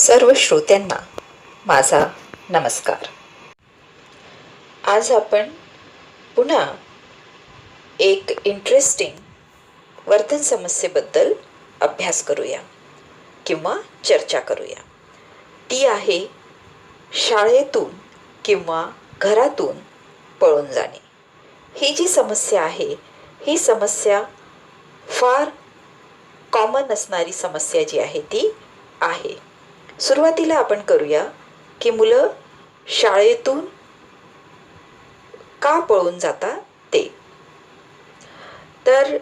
सर्व श्रोत्यांना माझा नमस्कार. आज आपण पुन्हा एक इंटरेस्टिंग वर्तन समस्येबद्दल अभ्यास करूया किंवा चर्चा करूया. ती आहे शाळेतून किंवा घरातून पळून जाणे. ही जी समस्या आहे ही समस्या फार कॉमन असणारी समस्या जी आहे ती आहे. सुरुवातीला आपण करूया की मुलं शाळेतून का पळून जातात ते. तर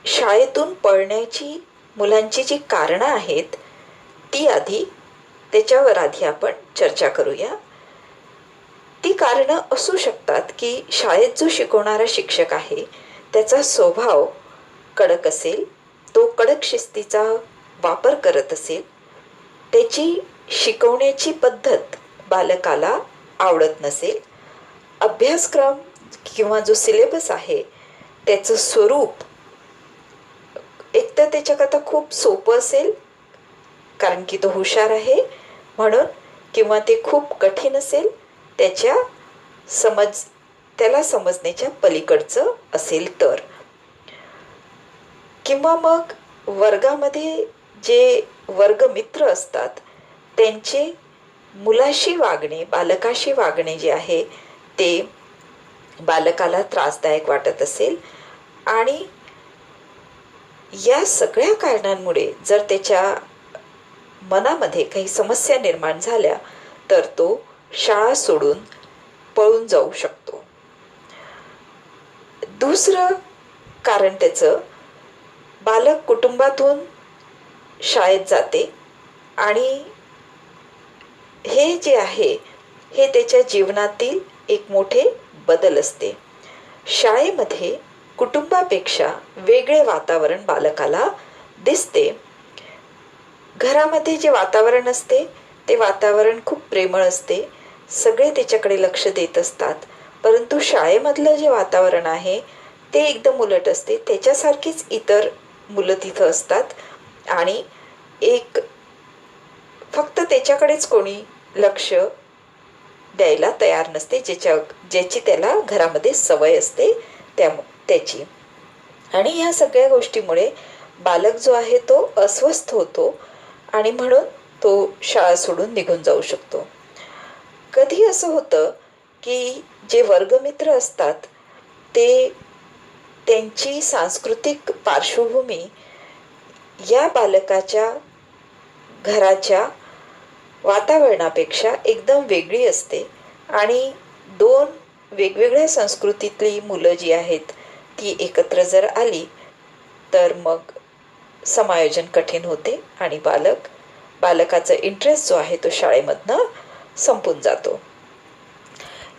शाळेतून पळण्याची मुलांची जी कारणं आहेत त्याच्यावर आधी आपण चर्चा करूया. ती कारणं असू शकतात की शाळेत जो शिकवणारा शिक्षक आहे त्याचा स्वभाव कडक असेल, तो कडक शिस्तीचा वापर करत असेल, त्याची शिकवण्याची पद्धत बालकाला आवडत नसेल, अभ्यासक्रम किंवा जो सिलेबस आहे त्याचं स्वरूप एकतर त्याच्याकरता खूप सोपं असेल कारण की तो हुशार आहे म्हणून, किंवा ते खूप कठीण असेल त्याला समजण्याच्या पलीकडचं असेल तर, किंवा मग वर्गामध्ये जे वर्गमित्र असतात त्यांचे मुलाशी वागणे, बालकाशी वागणे जे आहे ते बालकाला त्रासदायक वाटत असेल, आणि या सगळ्या कारणांमुळे जर त्याच्या मनामध्ये काही समस्या निर्माण झाल्या तर तो शाळा सोडून पळून जाऊ शकतो. दुसरं कारण त्याचं, बालक कुटुंबातून शाळेत जाते आणि हे जे आहे हे त्याच्या जीवनातील एक मोठे बदल असते. शाळेमध्ये कुटुंबापेक्षा वेगळे वातावरण बालकाला दिसते. घरामध्ये जे वातावरण असते ते वातावरण खूप प्रेमळ असते, सगळे त्याच्याकडे लक्ष देत असतात. परंतु शाळेमधलं जे वातावरण आहे ते एकदम उलट असते. त्याच्यासारखीच इतर मुलं तिथं असतात आणि फक्त त्याच्याकडेच कोणी लक्ष द्यायला तयार नसते, ज्याची त्याला घरामध्ये सवय असते त्याची. आणि ह्या सगळ्या गोष्टीमुळे बालक जो आहे तो अस्वस्थ होतो आणि म्हणून तो शाळा सोडून निघून जाऊ शकतो. कधी असं होतं की जे वर्गमित्र असतात ते त्यांची सांस्कृतिक पार्श्वभूमी या बालकाच्या घराच्या वातावरणापेक्षा एकदम वेगळी असते आणि दोन वेगवेगळ्या संस्कृतीतली मुलं जी आहेत ती एकत्र जर आली तर मग समायोजन कठीण होते आणि बालकाचा इंटरेस्ट जो आहे तो शाळेमधनं संपून जातो.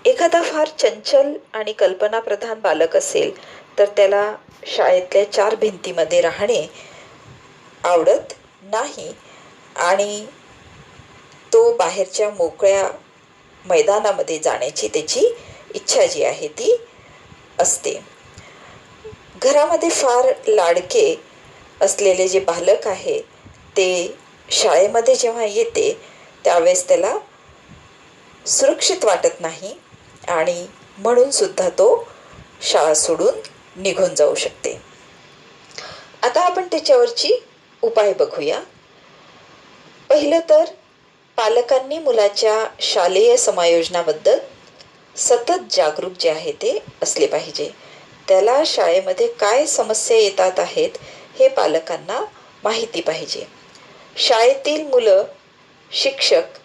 एखादा फार चंचल आणि कल्पनाप्रधान बालक असेल तर त्याला शाळेतल्या 4 भिंतीमध्ये राहणे आवडत नाही आणि तो बाहेरच्या मोकळ्या मैदानामध्ये जाण्याची त्याची इच्छा जी आहे ती असते. घरामध्ये फार लाडके असलेले जे बालक आहे ते शाळेमध्ये जेव्हा येते त्यावेळेस त्याला सुरक्षित वाटत नाही आणि म्हणून सुद्धा तो शाळा सोडून निघून जाऊ शकते. आता आपण त्याच्यावरची उपाय बघूया. पहिलं तर पालकांनी मुलाच्या शालेय समायोजनाबद्दल सतत जागरूक जे आहे ते असले पाहिजे. त्याला शाळेमध्ये काय समस्या येतात आहेत हे पालकांना माहिती पाहिजे. शाळेतील मुलं, शिक्षक,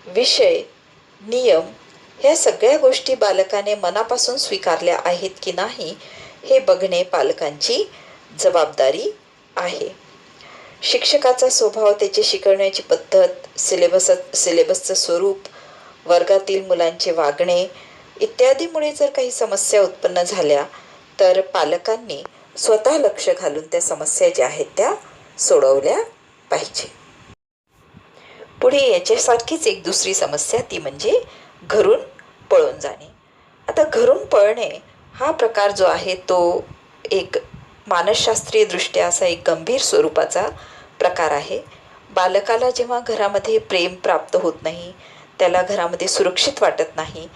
विषय, नियम ह्या सगळ्या गोष्टी बालकाने मनापासून स्वीकारल्या आहेत की नाही हे बघणे पालकांची जबाबदारी आहे. शिक्षकाचा स्वभाव, त्याची शिकवण्याची पद्धत, सिलेबसचं स्वरूप, वर्गातील मुलांचे वागणे इत्यादीमुळे जर काही समस्या उत्पन्न झाल्या तर पालकांनी स्वतः लक्ष घालून त्या समस्या ज्या आहेत त्या सोडवल्या पाहिजे. पुढे याच्यासारखीच एक दुसरी समस्या ती म्हणजे घरून पळून जाणे. आता घरून पळणे हा प्रकार जो आहे तो एक मानसशास्त्रीय दृष्ट्या असा एक गंभीर स्वरूपाचा प्रकार आहे. बालकाला जेव्हा घरामध्ये प्रेम प्राप्त होत नाही, त्याला घरामध्ये सुरक्षित वाटत नाही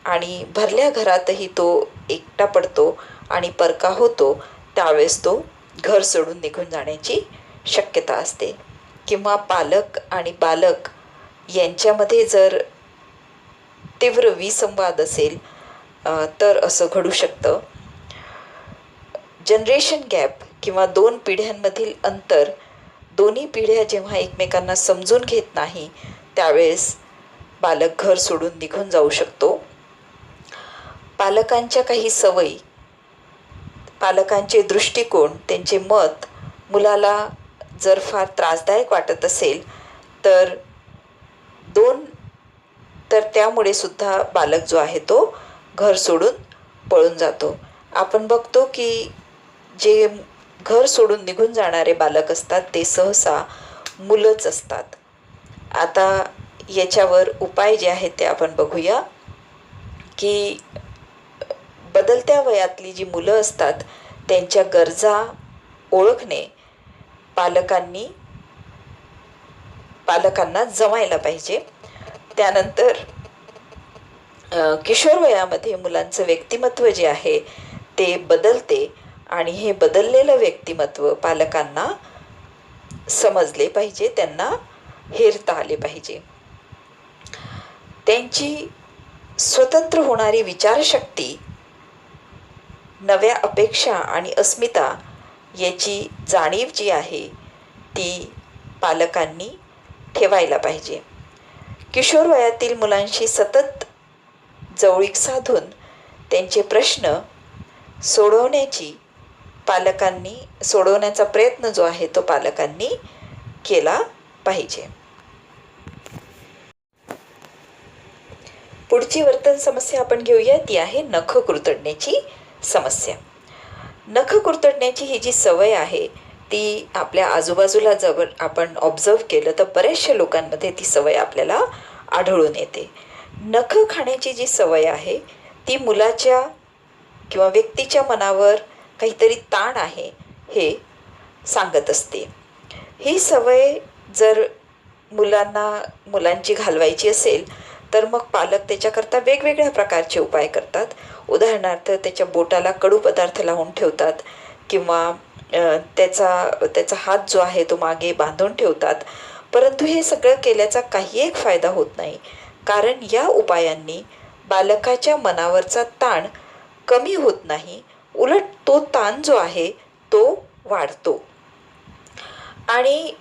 आणि भरल्या घरातही तो एकटा पडतो आणि परका होतो, त्यावेळेस तो घर सोडून निघून जाण्याची शक्यता असते. किंवा पालक आणि बालक यांच्यामध्ये जर तीव्र विसंवाद असेल तर असं घडू शकतं. जनरेशन गॅप किंवा 2 पिढ्यांमधील अंतर, दोन्ही पिढ्या जेव्हा एकमेकांना समजून घेत नाही, त्यावेळेस बालक घर सोडून निघून जाऊ शकतो. पालकांच्या काही सवयी, पालकांचे दृष्टिकोन, त्यांचे मत मुलाला जर फार त्रासदायक वाटत असेल तर त्यामुळे सुद्धा बालक जो आहे तो घर सोडून पळून जातो. आपण बघतो की जे घर सोडून निघून जाणारे बालक असतात ते सहसा मुलंच असतात. आता याच्यावर उपाय जे आहेत ते आपण बघूया की बदलत्या वयातली जी मुलं असतात त्यांच्या गरजा ओळखणे पालकांना जमायला पाहिजे. त्यानंतर किशोर वयामध्ये मुलांचं व्यक्तिमत्व जे आहे ते बदलते आणि हे बदललेलं व्यक्तिमत्व पालकांना समजले पाहिजे, त्यांना हेरता आले पाहिजे. त्यांची स्वतंत्र होणारी विचारशक्ती, नव्या अपेक्षा आणि अस्मिता याची जाणीव जी आहे ती पालकांनी ठेवायला पाहिजे. किशोर वयातील मुलांशी सतत जवळीक साधून त्यांचे प्रश्न सोडवण्याचा प्रयत्न जो आहे तो पालकांनी केला पाहिजे. पुढची वर्तन समस्या आपण घेऊया, ती आहे नख कुरतडण्याची समस्या. नख कुरतडण्याची ही जी सवय आहे ती आपल्या आजूबाजूला जवळ आपण ऑब्झर्व केलं तर बऱ्याचशा लोकांमध्ये ती सवय आपल्याला आढळून येते. नख खाण्याची जी सवय आहे ती मुलाच्या किंवा व्यक्तीच्या मनावर काहीतरी ताण आहे हे सांगत असते. ही सवय जर मुलांची घालवायची असेल तर मग पालक त्याच्याकरता वेगवेगळ्या प्रकारचे उपाय करतात. उदाहरणार्थ त्याच्या बोटाला कडू पदार्थ लावून ठेवतात किंवा त्याचा हात जो आहे तो मागे बांधून ठेवतात. परंतु हे सगळं केल्याचा काही एक फायदा होत नाही, कारण या उपायांनी बालकाच्या मनावरचा ताण कमी होत नाही, उलट तो ताण जो आहे तो वाढतो. आणि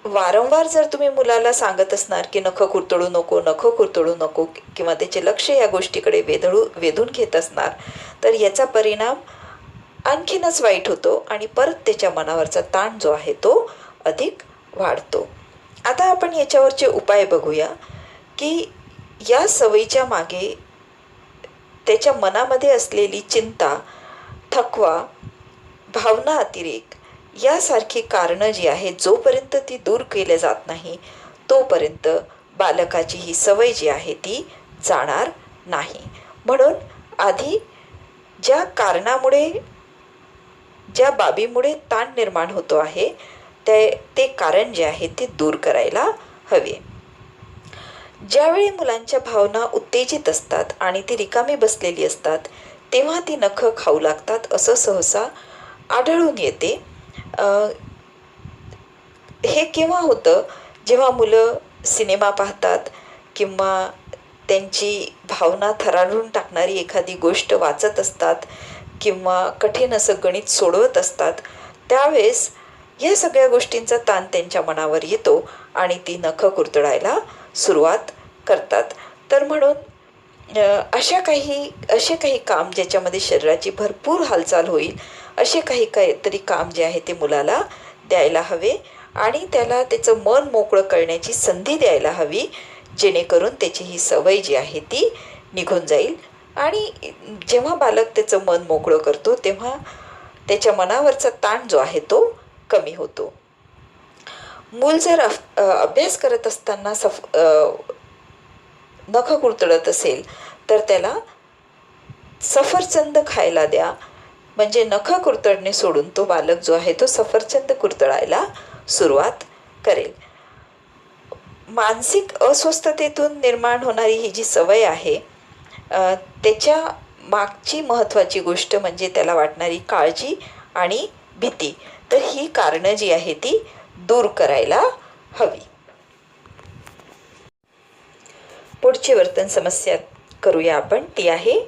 वारंवार जर तुम्ही मुलाला सांगत असणार की नख कुरतडू नको किंवा त्याचे लक्ष या गोष्टीकडे वेधून घेत असणार तर याचा परिणाम आणखीनच वाईट होतो आणि परत त्याच्या मनावरचा ताण जो आहे तो अधिक वाढतो. आता आपण याच्यावरचे उपाय बघूया की या सवयीच्या मागे त्याच्या मनामध्ये असलेली चिंता, थकवा, भावना अतिरेक यासारखी कारणं जी आहेत जोपर्यंत ती दूर केल्या जात नाही तोपर्यंत बालकाची ही सवय जी आहे ती जाणार नाही. म्हणून आधी ज्या बाबीमुळे ताण निर्माण होतो आहे ते कारण जे आहे ते दूर करायला हवे. ज्यावेळी मुलांच्या भावना उत्तेजित असतात आणि ती रिकामी बसलेली असतात तेव्हा ती नखं खाऊ लागतात असं सहसा आढळून येते. हे केव्हा होतं, जेव्हा मुलं सिनेमा पाहतात किंवा त्यांची भावना थरारून टाकणारी एखादी गोष्ट वाचत असतात किंवा कठीण असं गणित सोडवत असतात, त्यावेळेस या सगळ्या गोष्टींचा ताण त्यांच्या मनावर येतो आणि ती नखं कुरतडायला सुरुवात करतात. तर म्हणून असे काही काम ज्याच्यामध्ये शरीराची भरपूर हालचाल होईल असे काहीतरी काम जे आहे ते मुलाला द्यायला हवे आणि त्याला त्याचं मन मोकळं करण्याची संधी द्यायला हवी, जेणेकरून त्याची ही सवय जी आहे ती निघून जाईल. आणि जेव्हा बालक त्याचं मन मोकळं करतो तेव्हा त्याच्या मनावरचा ताण जो आहे तो कमी होतो. मूल जर अभ्यास करत असताना नखं कुरतडत असेल तर त्याला सफरचंद खायला द्या, म्हणजे नखं कुरतडणे सोडून तो बालक जो आहे तो सफरचंद कुरतडायला सुरुवात करेल. मानसिक अस्वस्थतेतून निर्माण होणारी ही जी सवय आहे त्याच्या मागची महत्त्वाची गोष्ट म्हणजे त्याला वाटणारी काळजी आणि भीती. तर ही कारणं जी आहे ती दूर करायला हवी. पुढची वर्तन समस्या करूया आपण. ती आहे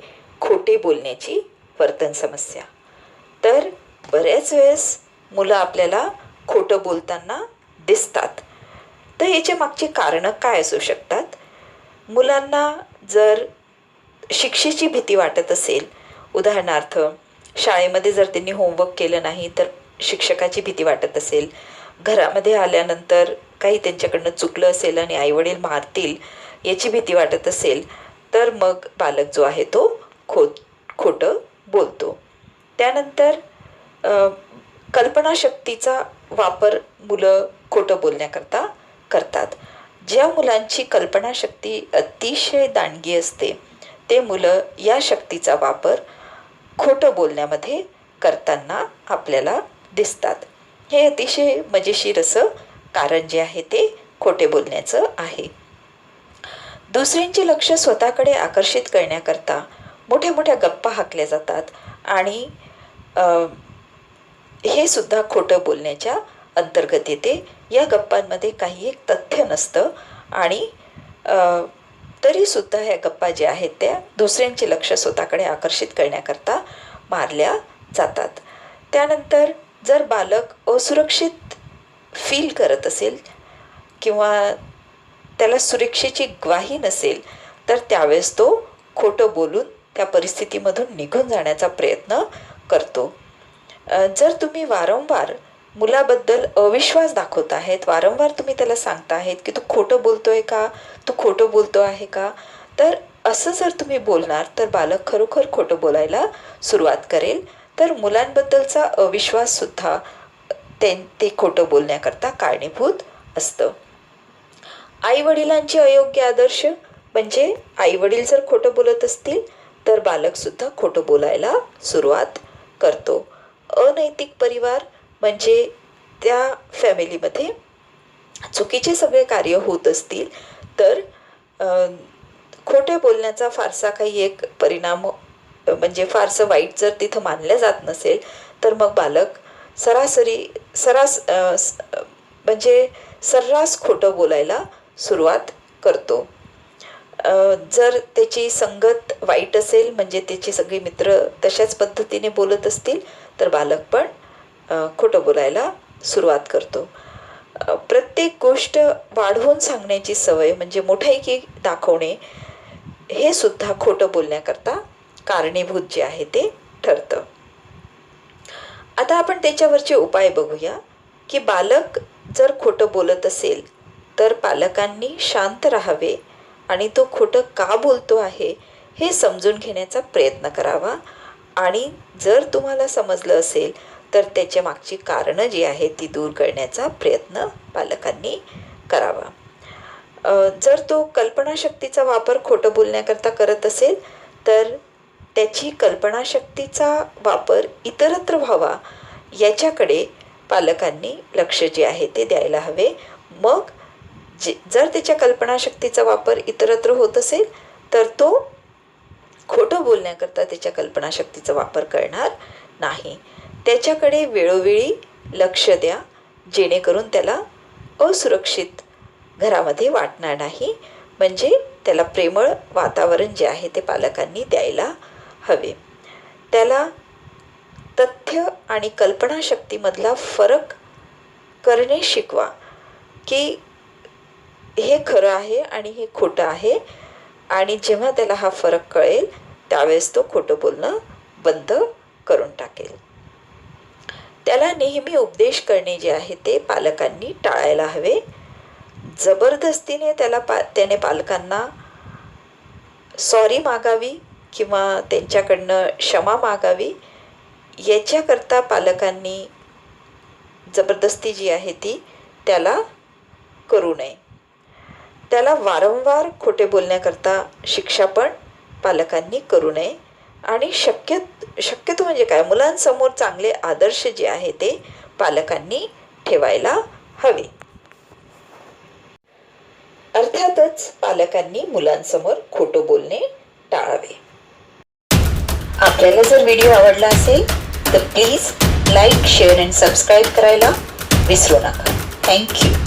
खोटे बोलण्याची वर्तन समस्या. तर बऱ्याच वेळेस मुलं आपल्याला खोटं बोलताना दिसतात. तर याच्या मागची कारणं काय असू शकतात? मुलांना जर शिक्षेची भीती वाटत असेल, उदाहरणार्थ शाळेमध्ये जर त्यांनी होमवर्क केलं नाही तर शिक्षकाची भीती वाटत असेल, घरामध्ये आल्यानंतर काही त्यांच्याकडनं चुकलं असेल आणि आईवडील मारतील याची भीती वाटत असेल, तर मग बालक जो आहे तो खोटं बोलतो. त्यानंतर कल्पनाशक्तीचा वापर मुलं खोटं बोलण्याकरता करतात. ज्या मुलांची कल्पनाशक्ती अतिशय दांडगी असते ते मुलं या शक्तीचा वापर खोटं बोलण्यामध्ये करताना आपल्याला दिसतात. हे अतिशय मजेशीर असं कारण जे आहे ते खोटे बोलण्याचं आहे. दुसऱ्यांचे लक्ष स्वतःकडे आकर्षित करण्याकरता मोठ्या मोठ्या गप्पा हाकल्या जातात आणि हे सुद्धा खोटं बोलण्याच्या अंतर्गत येते. या गप्पांमध्ये काही एक तथ्य नसतं आणि तरीसुद्धा ह्या गप्पा ज्या आहेत त्या दुसऱ्यांचे लक्ष स्वतःकडे आकर्षित करण्याकरता मारल्या जातात. त्यानंतर जर बालक असुरक्षित फील करत असेल किंवा त्याला सुरक्षेची ग्वाही नसेल तर त्यावेळेस तो खोटं बोलून त्या परिस्थितीमधून निघून जाण्याचा प्रयत्न करतो. जर तुम्ही वारंवार मुलाबद्दल अविश्वास दाखवत आहेत, वारंवार तुम्ही त्याला सांगता आहेत की तू खोटं बोलतोय का, तू खोटं बोलतो आहे का, तर असं जर तुम्ही बोलणार तर बालक खरोखर खोटं बोलायला सुरुवात करेल. तर मुलांबद्दलचा अविश्वाससुद्धा ते खोटं बोलण्याकरता कारणीभूत असतं. आईवडिलांचे अयोग्य आदर्श म्हणजे आईवडील जर खोटं बोलत असतील तर बालकसुद्धा खोटं बोलायला सुरुवात करतो. अनैतिक परिवार म्हणजे त्या फॅमिलीमध्ये चुकीचे सगळे कार्य होत असतील तर खोटे बोलण्याचा फारसा काही एक परिणाम म्हणजे फारसं वाईट जर तिथं मानलं जात नसेल तर मग बालक म्हणजे सर्रास खोटं बोलायला सुरुवात करतो. जर त्याची संगत वाईट असेल म्हणजे त्याचे सगळे मित्र तशाच पद्धतीने बोलत असतील तर बालक पण खोटं बोलायला सुरुवात करतो. प्रत्येक गोष्ट वाढवून सांगण्याची सवय म्हणजे मोठाईकी दाखवणे हे सुद्धा खोटं बोलण्याकरता कारणीभूत जे आहे ते ठरतं. आता आपण त्याच्यावरचे उपाय बघूया की बालक जर खोटं बोलत असेल तर पालकांनी शांत राहावे आणि तो खोटं का बोलतो आहे हे समजून घेण्याचा प्रयत्न करावा आणि जर तुम्हाला समजलं असेल तर त्याच्या मागची कारणं जी आहेत ती दूर करण्याचा प्रयत्न पालकांनी करावा. जर तो कल्पनाशक्तीचा वापर खोटं बोलण्याकरता करत असेल तर त्याची कल्पनाशक्तीचा वापर इतरत्र व्हावा याच्याकडे पालकांनी लक्ष जे आहे ते द्यायला हवे. मग जर त्याच्या कल्पनाशक्तीचा वापर इतरत्र होत असेल तर तो खोटं बोलण्याकरता त्याच्या कल्पनाशक्तीचा वापर करणार नाही. त्याच्याकडे वेळोवेळी लक्ष द्या जेणेकरून त्याला असुरक्षित घरामध्ये वाटणार नाही. म्हणजे त्याला प्रेमळ वातावरण जे आहे ते पालकांनी द्यायला हवे. त्याला तथ्य आणि कल्पनाशक्तीमधला फरक करणे शिकवा की हे खरं आहे आणि हे खोटं आहे आणि जेव्हा त्याला हा फरक कळेल त्यावेळेस तो खोटं बोलणं बंद करून टाकेल. त्याला नेहमी उपदेश करणे जे आहे ते पालकांनी टाळायला हवे. जबरदस्तीने त्याने पालकांना सॉरी मागावी किंवा त्यांच्याकडनं क्षमा मागावी याच्याकरता पालकांनी जबरदस्ती जी आहे ती त्याला करू नये. त्याला वारंवार खोटे बोलण्याकरता शिक्षा पण पालकांनी करू नये आणि शक्यतो म्हणजे काय मुलांसमोर चांगले आदर्श जे आहे ते पालकांनी ठेवायला हवे. अर्थातच पालकांनी मुलांसमोर खोटं बोलणे टाळावे. आपल्याला जर व्हिडिओ आवडला असेल तर please like, share and subscribe करायला विसरू नका. थँक्यू.